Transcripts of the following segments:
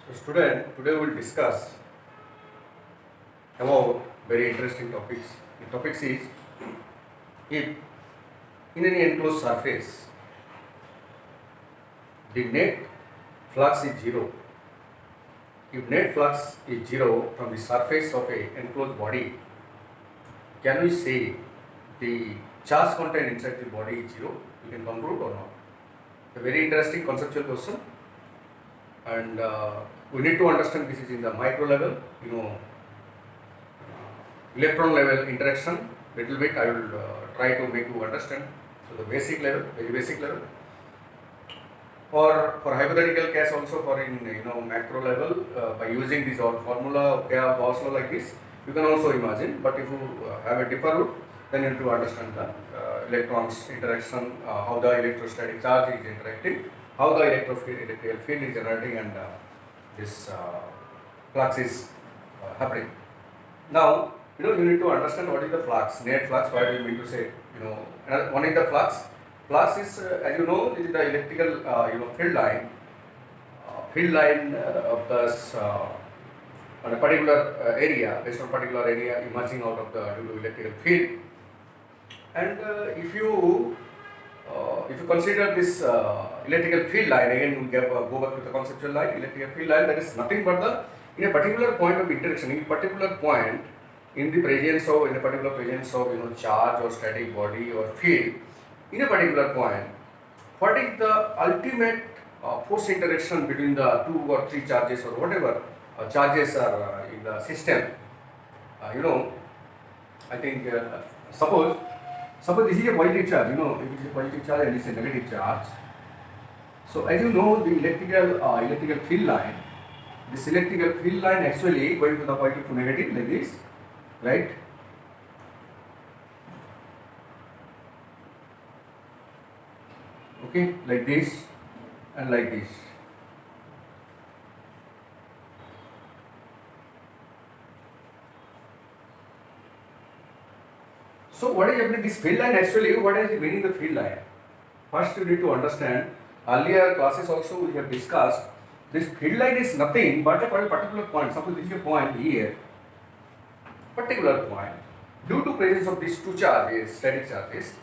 So student, today we will discuss about very interesting topics. The topic is if in any enclosed surface the net flux is zero. If net flux is zero from the surface of a enclosed body, can we say the charge content inside the body is zero? You can conclude or not? A very interesting conceptual question, and we need to understand this is in the micro level. Electron level interaction little bit. I will try to make you understand. So the basic level, very basic level. Or for hypothetical case also for in macro level by using this or formula Gauss law like this, you can also imagine. But if you have a deeper route, then you need to understand the electrons interaction, how the electrostatic charge is interacting, how the electrical field is generating, and this flux is happening. Now, you need to understand what is the flux, net flux. What do you mean to say? One is the flux. Flux is, as you know, is the electrical, field line. Field line of this on a particular area, based on particular area emerging out of the electrical field. And if you consider this electrical field line, again we go back to the conceptual line, electrical field line, that is nothing but the in a particular point of interaction, in a particular point in the presence of charge or static body or field, in a particular point, what is the ultimate force interaction between the two or three charges or whatever charges are in the system. I think suppose this is a positive charge, if it is a positive charge and it is a negative charge. So as you know, the electrical field line, this electrical field line actually going to the positive to negative like this, right? Okay, like this and like this. So what is happening? This field line actually, what is meaning the field line? First you need to understand, earlier classes also we have discussed, this field line is nothing but a particular point. Suppose this is a point here, particular point, due to presence of these two charges, static charges,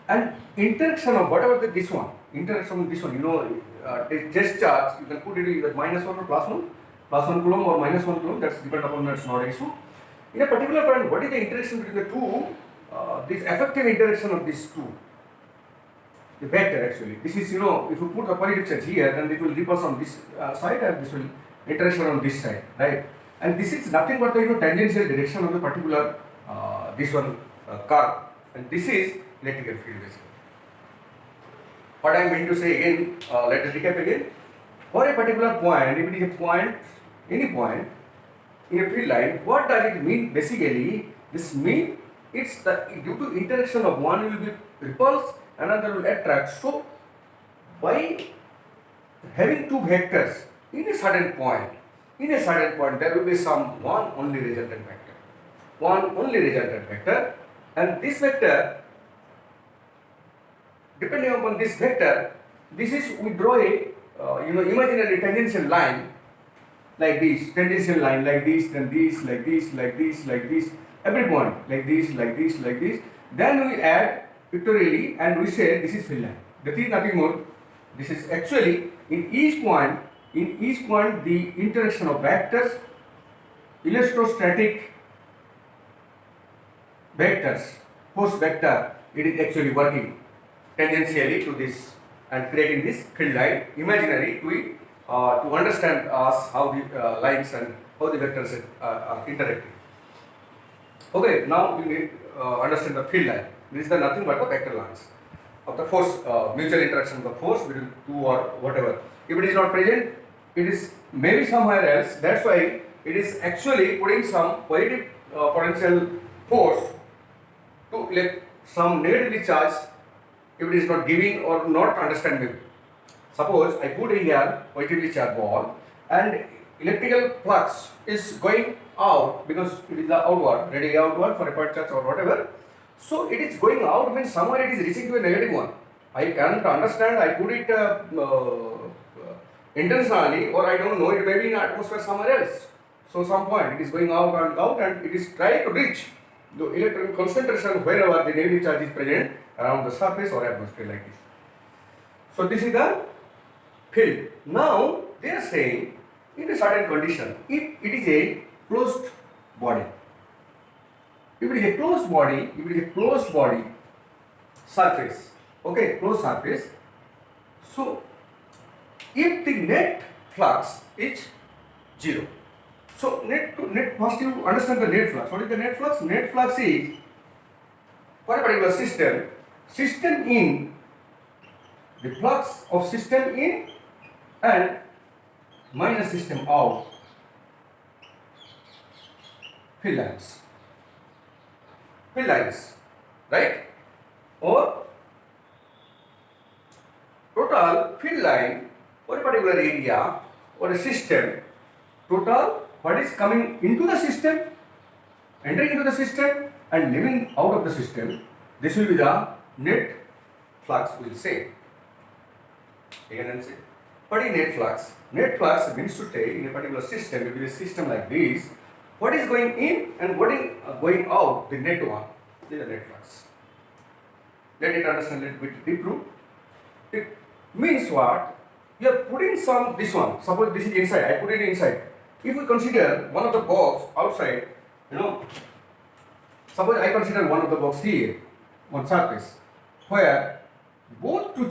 and interaction of whatever this one, just charge, you can put it either -1 or +1 coulomb or -1 coulomb, that's depend upon, that's not an issue. In a particular point, what is the interaction between the two, this effective interaction of these two? The vector actually. This is, if you put the positive charge here, then it will repulse on this side and this will interaction on this side, right? And this is nothing but the tangential direction of the particular this one curve, and this is electrical field basically. What I am going to say again, let us recap again. For a particular point, if it is a point, any point in a field line, what does it mean? Basically, this means it's the due to interaction of one will be repulsed, another will attract. So, by having two vectors in a certain point, there will be some one only resultant vector, and this vector, depending upon this vector, this is we draw a imaginary tangential line like this, tangential line like this, then this, like this, like this, like this, every point like this, like this, like this. Then we add pictorially and we say this is field line. That is nothing more. This is actually in each point the interaction of vectors, electrostatic vectors, force vector, it is actually working tangentially to this and creating this field line, imaginary to understand us how the lines and how the vectors are interacting. Okay, now you need understand the field line. This is nothing but the vector lines of the force, mutual interaction of the force between two or whatever. If it is not present, it is maybe somewhere else. That's why it is actually putting some positive potential force to let some negatively charged if it is not giving or not understanding. Suppose I put here positively charged ball and electrical flux is going out because it is the outward, radially outward for a point charge or whatever. So it is going out means somewhere it is reaching to a negative one. I can't understand. I put it intentionally, or I don't know, it may be in atmosphere somewhere else. So some point it is going out and out, and it is trying to reach the electron concentration wherever the negative charge is present around the surface or atmosphere like this. So this is the field. Now they are saying in a certain condition, if it is a closed body, if it is a closed body, if it is a closed body surface, okay, closed surface. So if the net flux is 0, so net first you understand the net flux. What is the net flux? Net flux is for a particular system in, the flux of system in and minus system out field lines, right? Or total field line for a particular area or a system, total what is coming into the system, entering into the system and leaving out of the system, this will be the net flux, we will say. Again, say, what is net flux? Net flux means to take in a particular system, if it is a system like this, what is going in and what is going out, the net one, this is the net flux. Let it understand a little bit deeper. It means what? You are putting this one, suppose this is inside, I put it inside. If we consider one of the box outside, suppose I consider one of the box here, on surface, where both two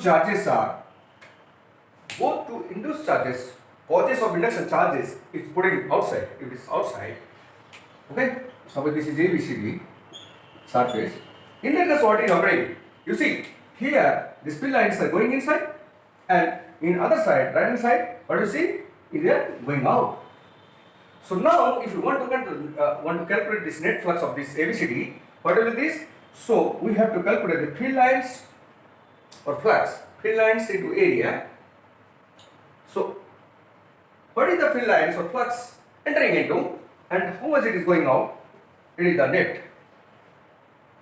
induced charges, causes of induction charges is putting outside, if it is outside, okay, suppose this is ABCD surface, in that case what is occurring? You see, here these field lines are going inside and in other side, right hand side, what you see? It is going out. So now if you want to calculate this net flux of this ABCD, what will be this? So we have to calculate the field lines or flux, field lines into area. So what is the field lines or flux entering into and how much it is going out? It is the net.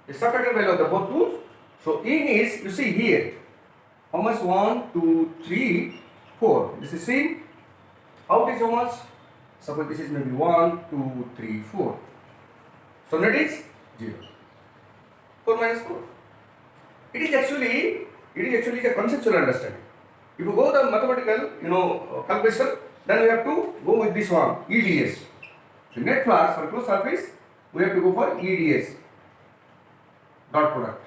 The subtracted value of the both tools. So in is, you see here, how much? 1, 2, 3, 4. This is same. Out is how much? Suppose this is maybe 1, 2, 3, 4. So net is 0. 4 minus 4. It is actually a conceptual understanding. If you go the mathematical, calculation, then we have to go with this one, EDS. So net flux for closed surface, we have to go for EDS, dot product.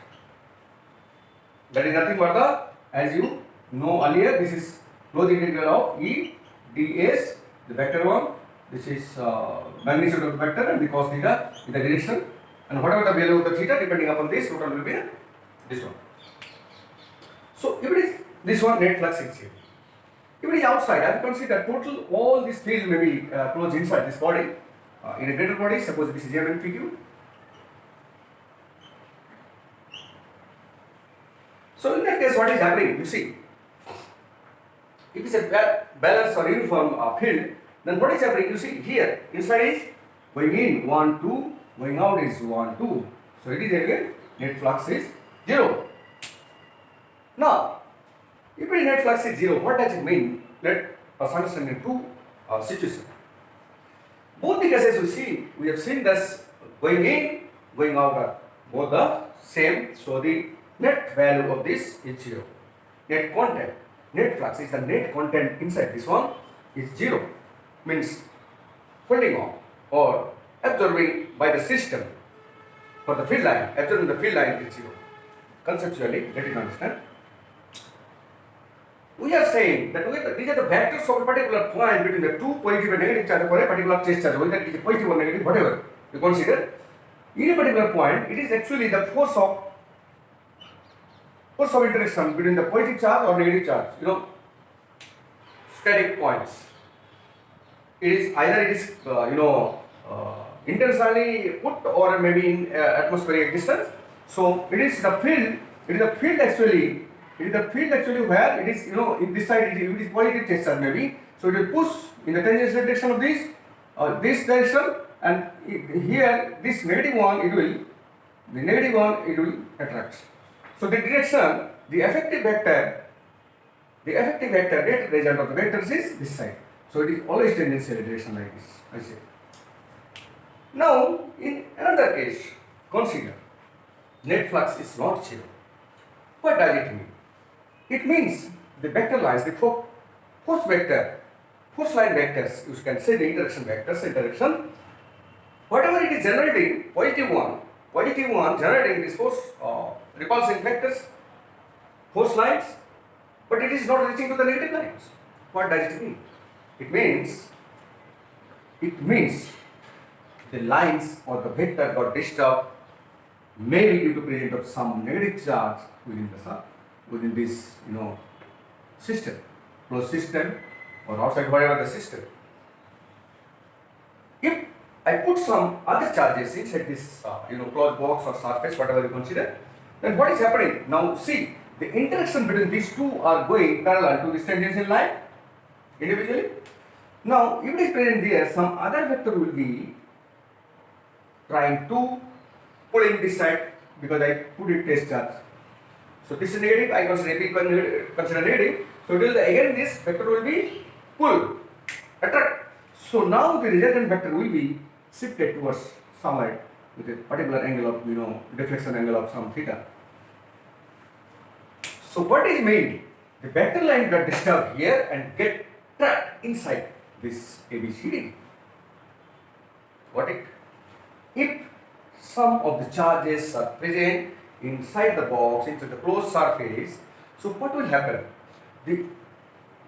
That is nothing but as you know earlier, this is closed integral of E ds, the vector one. This is magnitude of the vector and the cos theta in the direction, and whatever the value of the theta, depending upon this, total will be this one. So if it is this one, net flux is here. If it is outside, I have considered total all this field may be closed inside this body. In a greater body, suppose this is MMPQ. So in that case, what is happening? You see, if it is a balanced or uniform field, then what is happening? You see here, inside is going in 1, 2, going out is 1, 2. So it is again net flux is 0. Now, if it net flux is 0, what does it mean? Let us understand in two situations. Both the cases we have seen this going in, going out are both the same. So the net value of this is 0. Net content, net flux is the net content inside this one is 0. Means holding on or absorbing by the system for the field line, absorbing the field line is 0. Conceptually, let it understand. We are saying that these are the vectors of a particular point between the two positive and negative charge for a particular charge, whether it is positive or negative, whatever you consider. In a particular point, it is actually the force of interaction between the positive charge or negative charge. Static points. It is either intentionally put or maybe in atmospheric distance. So it is the field. It is the field actually. It is the field actually where it is, in this side it is positive charge maybe. So it will push in the tangential direction of this direction, and here this negative one it will attract. So the direction, the effective vector The effective vector net result of the vectors is this side. So it is always tangential direction like this, I say. Now, in another case, consider net flux is not zero. What does it mean? It means the vector lines, the force vector, force line vectors, you can say the interaction vectors, interaction, whatever it is generating, positive one generating this force, repulsive vectors, force lines, but it is not reaching to the negative lines. What does it mean? It means the lines or the vector got disturbed maybe due to presence of some negative charge within this system, closed system or outside whatever the system. If I put some other charges inside this closed box or surface, whatever you consider, then what is happening? Now see, the interaction between these two are going parallel to this tangential line individually. Now if it is present there, some other vector will be trying to pull in this side because I put it test charge. So this is negative, I consider negative. So it will again this vector will be pull, attract. So now the resultant vector will be shifted towards somewhere with a particular angle of deflection angle of some theta. So what is mean? The vector line got disturbed here and get trapped inside this ABCD. If some of the charges are present inside the box, into the closed surface, so what will happen? The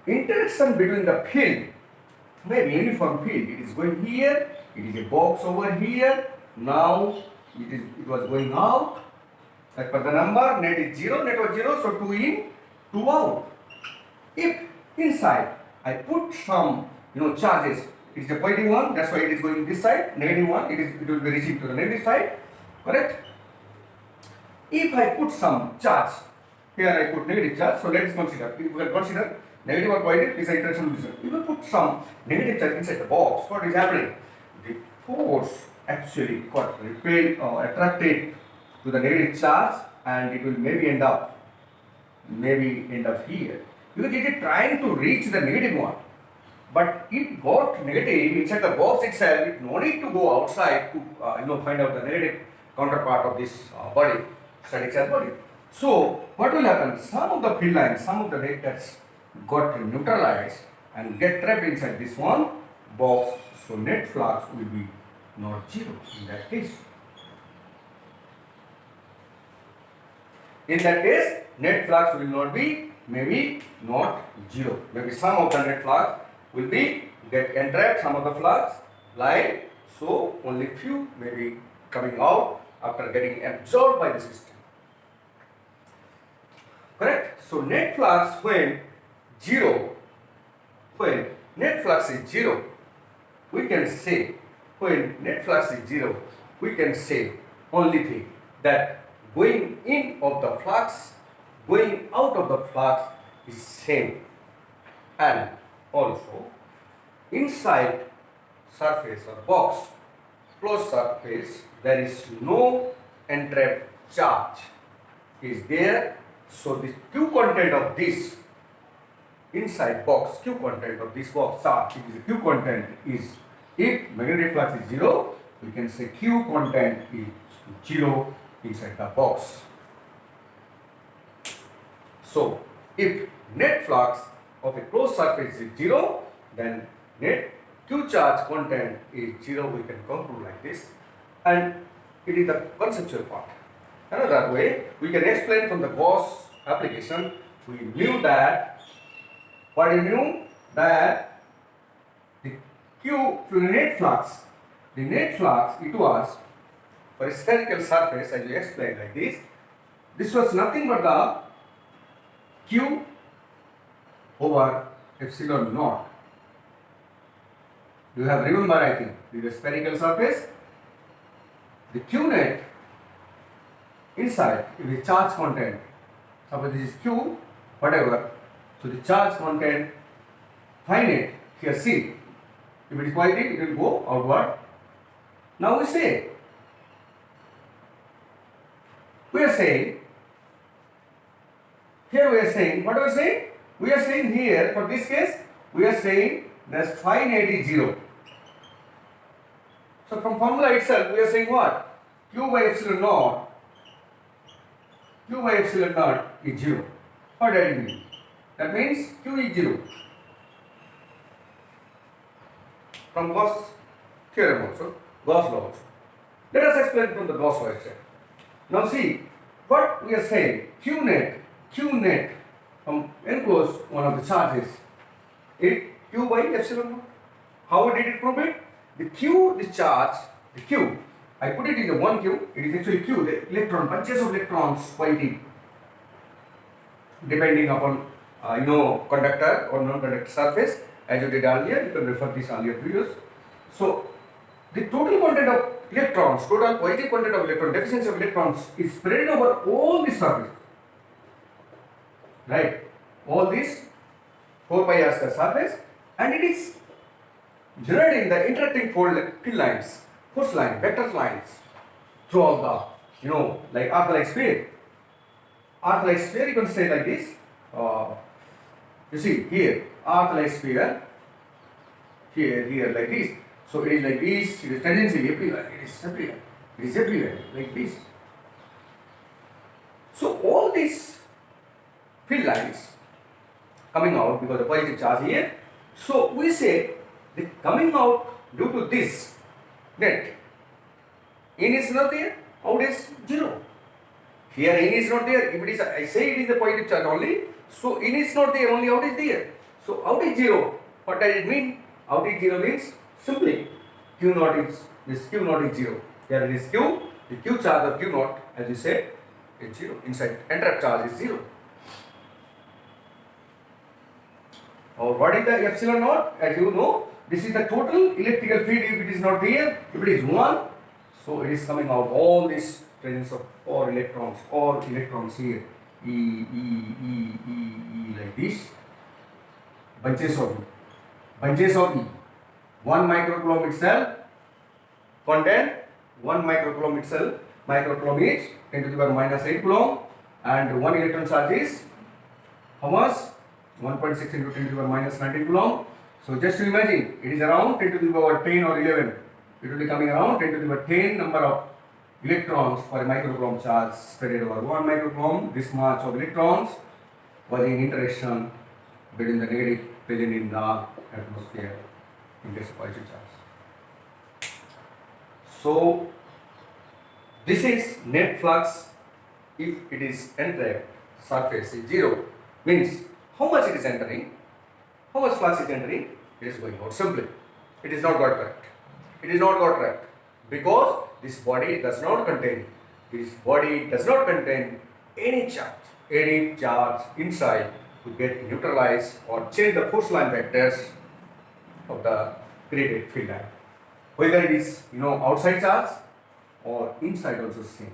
interaction between the field may be uniform field. It is going here, it is a box over here, now it was going out. As per the number, net is 0, net was 0, so 2 in, 2 out. If inside I put some charges, it is a positive one, that's why it is going this side, negative one, it will be reaching to the negative side, correct? If I put some charge, here I put negative charge, so let us consider, if we consider negative or positive, this interaction will be zero. If I put some negative charge inside the box, what is happening? The force actually got repelled or attracted to the negative charge and it will maybe end up here. Because it is trying to reach the negative one. But it got negative inside the box itself, it no need to go outside to find out the negative counterpart of this body, static charge body. So what will happen? Some of the field lines, some of the vectors got neutralized and get trapped inside this one box. So net flux will be not zero in that case. In that case, net flux will not be maybe not zero. Maybe some of the net flux will be get entrapped, some of the flux line, so only few may be coming out after getting absorbed by the system. Correct? So net flux when net flux is zero, we can say only thing that going in of the flux, going out of the flux is same, and also inside surface or box, closed surface, there is no entrapped charge is there. So the Q content of this inside box, Q content of this box charge, Q content is, if magnetic flux is zero, we can say Q content is zero inside the box. So if net flux of a closed surface is zero, then net Q charge content is zero. We can conclude like this, and it is the conceptual part. Another way we can explain from the Gauss application. We knew that the net flux it was for a spherical surface, as we explained like this. This was nothing but the Q over epsilon naught. You have remember, I think, with a spherical surface, the Q net inside, if the charge content, suppose this is Q, whatever, so the charge content finite, here see, if it is positive, it will go outward. Now we are saying, what are we saying? We are saying here, for this case, we are saying that phi net is 0. So from formula itself, we are saying what? Q by epsilon naught, Q by epsilon naught is 0. What does it mean? That means Q is 0. From Gauss theorem also, Gauss law also. Let us explain from the Gauss law itself. Now see, what we are saying, Q net enclose one of the charges, it Q by epsilon naught. How did it prove it? The Q, this charge, the Q, I put it in the 1Q, it is actually Q, the electron, bunches of electrons pointing, depending upon, conductor or non-conductor surface, as you did earlier, you can refer these earlier videos. So, the total content of electrons, total positive content of electron, deficiency of electrons is spread over all the surface, right? All these 4 pi r square surface, and it is generating the interacting field lines, force line, vector lines throughout the, like arc-like sphere. Arc-like sphere, you can say like this. You see here, arc-like sphere, here like this. So it is like this, it is tangentially everywhere, it is everywhere, like this. So all these field lines coming out because of positive charge here. So we say the coming out due to this net, in is not there, out is 0. Here in is not there, if it is, I say it is a positive charge only, so in is not there, only out is there. So out is 0. What does it mean? Out is 0 means simply Q naught is, this Q naught is 0. Here it is Q, the Q charge of Q naught, as you said, is 0. Inside, entrapped charge is 0. Or what is the epsilon naught? As you know, this is the total electrical field. If it is not there, if it is 1, so it is coming out all this presence of all electrons here, E, like this, bunches of E. 1 microcoulomb itself contain 1 microcoulomb itself, microcoulomb is 10 to the power minus 8 coulomb, and 1 electron charge is how much? 1.6 into 10 to the power minus 19 coulomb. So just to imagine, it is around 10 to the power 10 or 11. It will be coming around 10 to the power 10 number of electrons for a microcoulomb charge spread over 1 microcoulomb. This much of electrons was in interaction between the negative present in the atmosphere in case of positive charge. So this is net flux if it is entrapped surface is 0, means how much it is entering, how much flux is entering, it is going out simply. It is not got trapped. It is not got trapped because this body does not contain any charge inside to get neutralized or change the force line vectors of the created field line. Whether it is outside charge or inside also same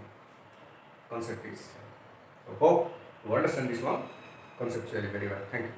concept is. So hope you understand this one conceptually very well. Thank you.